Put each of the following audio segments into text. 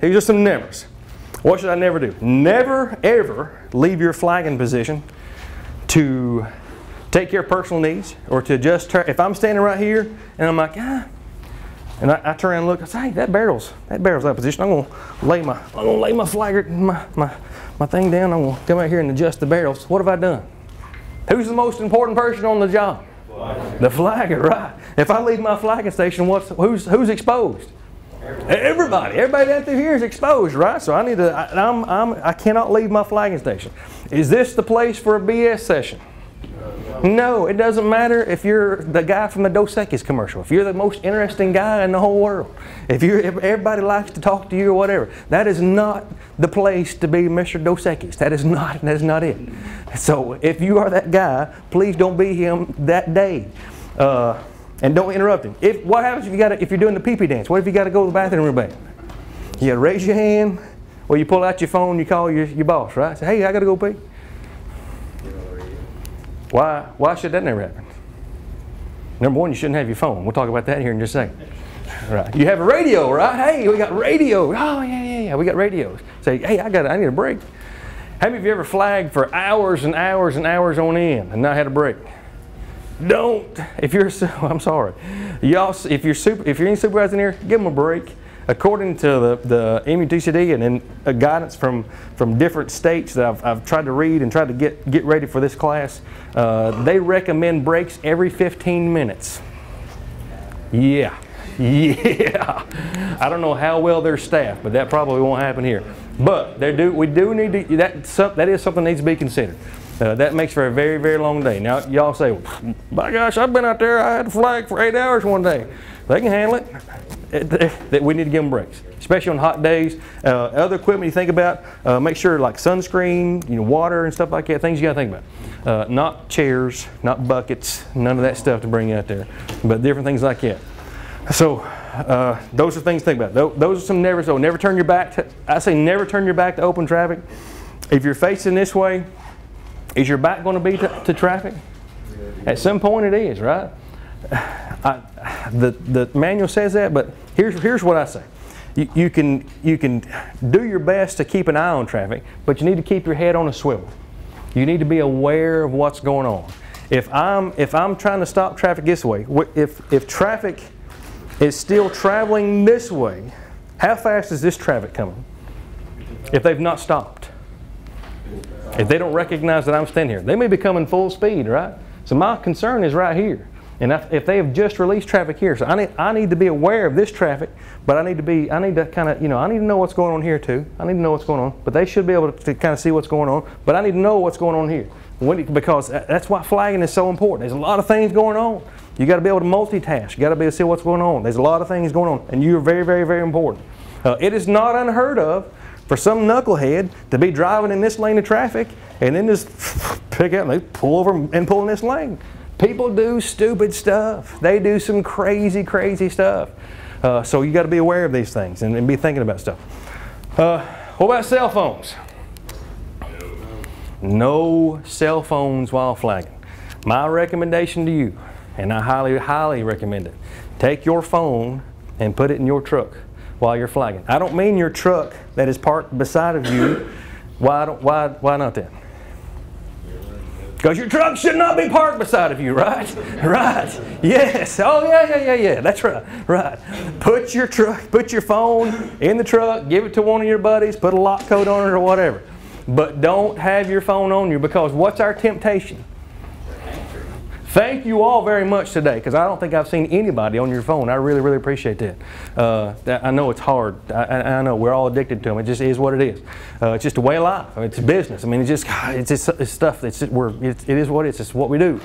These are some nevers. What should I never do? Never, ever leave your flagging position to take care of personal needs or to just try. If I'm standing right here and I'm like, and I turn around and look, I say, hey, that barrel's out of position. I'm gonna lay my flagger, my thing down. I'm gonna come out here and adjust the barrels. What have I done? Who's the most important person on the job? The flagger, right? If I leave my flagging station, who's exposed? Everybody down through here is exposed, right? So I need to. I cannot leave my flagging station. Is this the place for a BS session? No, it doesn't matter if you're the guy from the Dos Equis commercial. If you're the most interesting guy in the whole world. If everybody likes to talk to you or whatever. That is not the place to be Mr. Dos Equis. That is not it. So if you are that guy, please don't be him that day. And don't interrupt him. What happens if you're doing the pee-pee dance? What if you got to go to the bathroom real bad? You got to raise your hand, or you pull out your phone, you call your boss, right? Say, hey, I got to go pee. Why should that never happen? Number one, you shouldn't have your phone. We'll talk about that here in just a second. Right. You have a radio, right? Hey, we got radio. Oh, yeah, we got radios. Say, hey, I need a break. How many of you ever flagged for hours and hours and hours on end and not had a break? Don't. I'm sorry. If you're any supervisor in here, give them a break. According to the MUTCD and then guidance from different states that I've tried to read and tried to get ready for this class, they recommend breaks every 15 minutes. Yeah. I don't know how well they're staffed, but that probably won't happen here. But we do need to. That is something that needs to be considered. That makes for a very, very long day. Now, y'all say, well, by gosh, I've been out there, I had to flag for 8 hours one day. They can handle it. We need to give them breaks, especially on hot days. Other equipment you think about, make sure like sunscreen, water and stuff like that, things you gotta think about. Not chairs, not buckets, none of that stuff to bring out there, but different things like that. So those are things to think about. Those are some nevers. So never turn your back I say never turn your back to open traffic. If you're facing this way, is your back going to be to traffic? At some point it is, right? The manual says that, but here's what I say. You can do your best to keep an eye on traffic, but you need to keep your head on a swivel. You need to be aware of what's going on. If I'm trying to stop traffic this way, if traffic is still traveling this way, how fast is this traffic coming? If they've not stopped. If they don't recognize that I'm standing here, they may be coming full speed, right? So my concern is right here. And if they have just released traffic here, so I need to be aware of this traffic, but I need to kind of, I need to know what's going on here too. I need to know what's going on, but they should be able to kind of see what's going on, but I need to know what's going on here. Because that's why flagging is so important. There's a lot of things going on. You got to be able to multitask. You got to be able to see what's going on. There's a lot of things going on, and you're very, very, very important. It is not unheard of for some knucklehead to be driving in this lane of traffic and then just pick out and they pull over and pull in this lane. People do stupid stuff. They do some crazy, crazy stuff. So you got to be aware of these things and be thinking about stuff. What about cell phones? No cell phones while flagging. My recommendation to you, and I highly, highly recommend it, take your phone and put it in your truck while you're flagging. I don't mean your truck that is parked beside of you. Why not that? Because your truck should not be parked beside of you, right? Right. Yes. Oh yeah. That's right. Right. Put your phone in the truck, give it to one of your buddies, put a lock code on it or whatever. But don't have your phone on you, because what's our temptation? Thank you all very much today, because I don't think I've seen anybody on your phone. I really, really appreciate that. I know it's hard. I know we're all addicted to them. It just is what it is. It's just a way of life. It's business. I mean, it's stuff. It is what it is. It's what we do.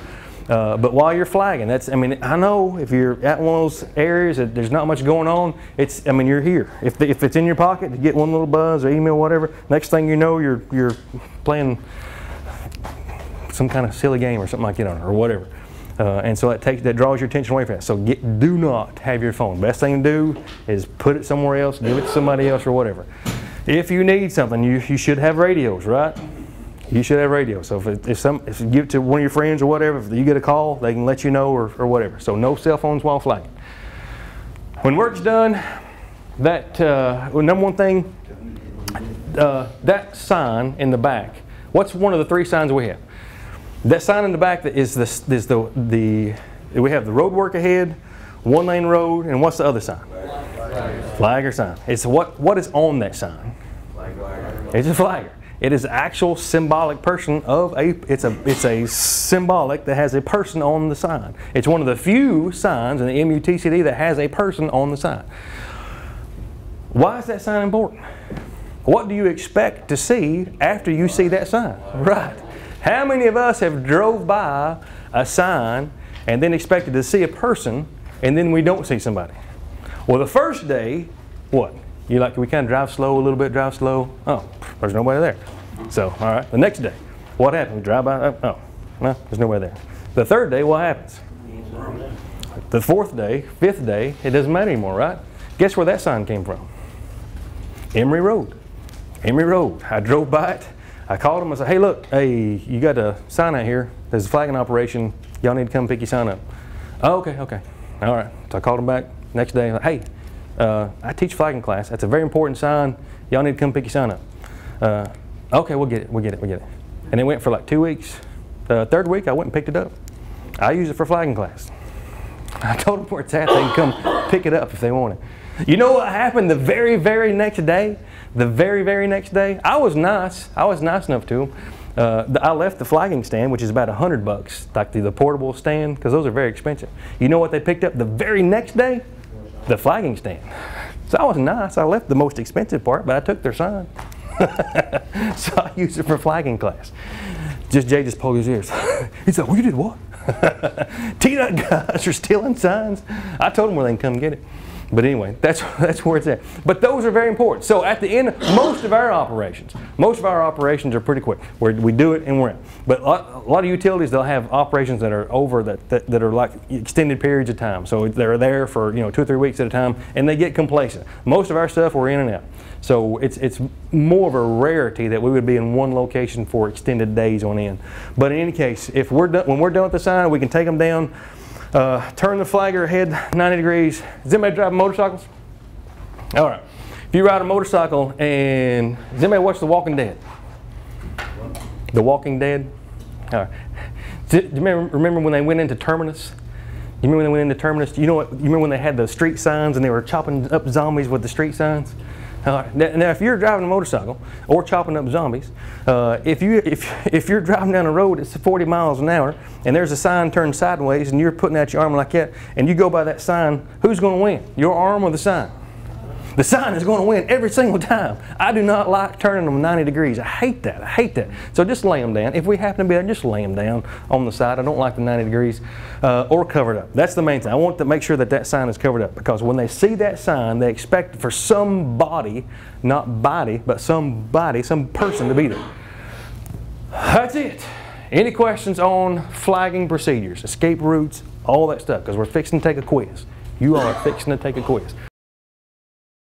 But while you're flagging, I know if you're at one of those areas that there's not much going on, you're here. If it's in your pocket, to get one little buzz or email, whatever, next thing you know, you're playing some kind of silly game or something like that on it, or whatever. And so that draws your attention away from that. So do not have your phone. Best thing to do is put it somewhere else, give it to somebody else or whatever. If you need something, you should have radios, right? You should have radios. So if you give it to one of your friends or whatever, if you get a call, they can let you know or whatever. So no cell phones while flagging. When work's done, Well, number one thing, that sign in the back. What's one of the 3 signs we have? That sign in the back is we have the road work ahead, 1-lane road, and what's the other sign? Flagger sign. It's what is on that sign? It's a flagger. It is actual symbolic person of it's a symbolic that has a person on the sign. It's one of the few signs in the MUTCD that has a person on the sign. Why is that sign important? What do you expect to see after you see that sign? Right. How many of us have drove by a sign and then expected to see a person and then we don't see somebody? Well, the first day, what? We kind of drive slow a little bit, drive slow. Oh, there's nobody there. So, all right. The next day, what happens? We drive by. Oh, no, there's nobody there. The third day, what happens? The fourth day, fifth day, it doesn't matter anymore, right? Guess where that sign came from? Emory Road. Emory Road. I drove by it. I called them. I said, hey, look, you got a sign out here. There's a flagging operation. Y'all need to come pick your sign up. Oh, okay. All right. So I called them back next day. Like, hey, I teach flagging class. That's a very important sign. Y'all need to come pick your sign up. Okay, we'll get it. And it went for like 2 weeks. Third week, I went and picked it up. I use it for flagging class. I told them where it's at. They can come pick it up if they want it. You know what happened the very, very next day? The very, very next day, I was nice enough to them. I left the flagging stand, which is about $100, like the portable stand, because those are very expensive. You know what they picked up the very next day? The flagging stand. So I was nice. I left the most expensive part, but I took their sign. So I used it for flagging class. Jay just pulled his ears. He said, well, you did what? T-Dot guys are stealing signs. I told them where they can come get it. But anyway, that's where it's at. But those are very important. So at the end, most of our operations are pretty quick. We do it and we're in. But a lot of utilities, they'll have operations that are over that are like extended periods of time. So they're there for 2 or 3 weeks at a time, and they get complacent. Most of our stuff, we're in and out. So it's more of a rarity that we would be in one location for extended days on end. But in any case, when we're done with the sign, we can take them down. Turn the flagger ahead 90 degrees. Does anybody drive motorcycles? All right. If you ride a motorcycle and does anybody watch The Walking Dead? The Walking Dead? All right. Do you remember when they went into Terminus? You remember when they went into Terminus? You remember when they had the street signs and they were chopping up zombies with the street signs? Now, if you're driving a motorcycle or chopping up zombies, if you're driving down a road that's 40 miles an hour and there's a sign turned sideways and you're putting out your arm like that and you go by that sign, who's going to win? Your arm or the sign? The sign is going to win every single time. I do not like turning them 90 degrees. I hate that. So just lay them down. If we happen to be there, just lay them down on the side. I don't like the 90 degrees or covered up. That's the main thing. I want to make sure that sign is covered up, because when they see that sign, they expect for somebody, not body, but somebody, some person to be there. That's it. Any questions on flagging procedures, escape routes, all that stuff, because we're fixing to take a quiz. You all are fixing to take a quiz.